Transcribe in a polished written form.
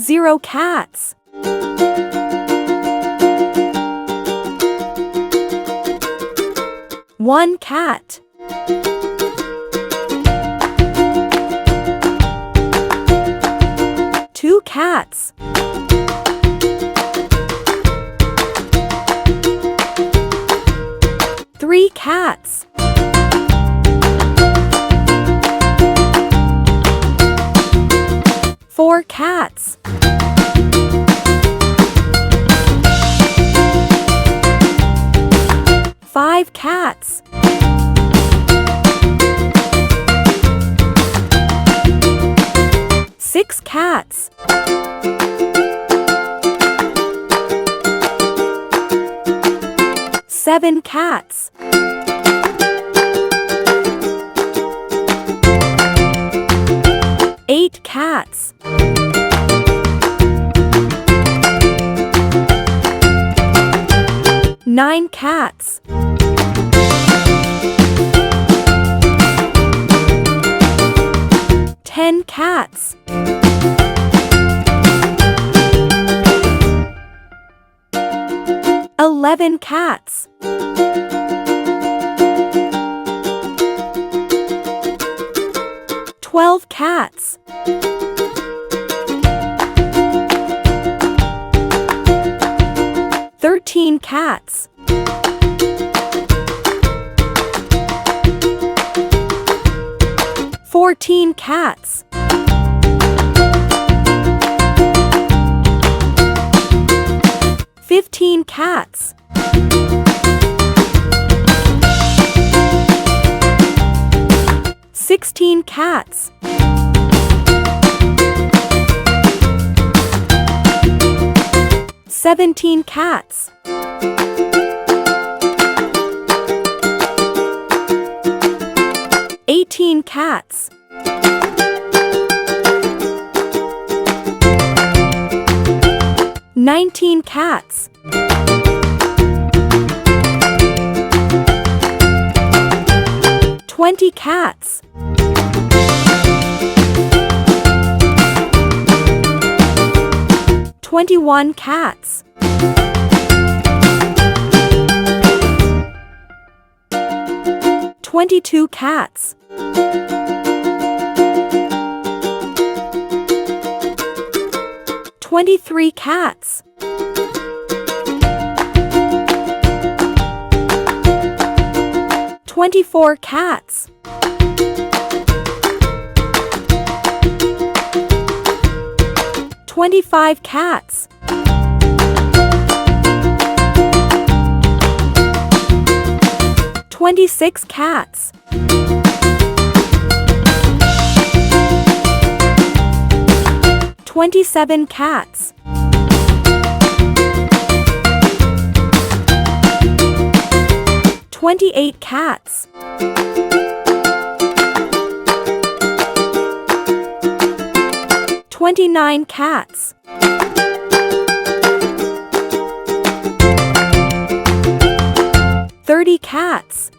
0 cats. 1 cat. 2 cats. 3 cats. 4 cats. 5 cats. 6 cats. 7 cats. 8 cats. 9 cats. 10 cats. 11 cats. 12 cats. 13 cats. 14 cats. 15 cats. 16 cats. 17 cats. 18 cats. 19 cats. 20 cats. 21 cats. 22 cats. 23 cats. 24 cats. 25 cats. 26 cats. 27 cats. 28 cats. 29 cats. 30 cats.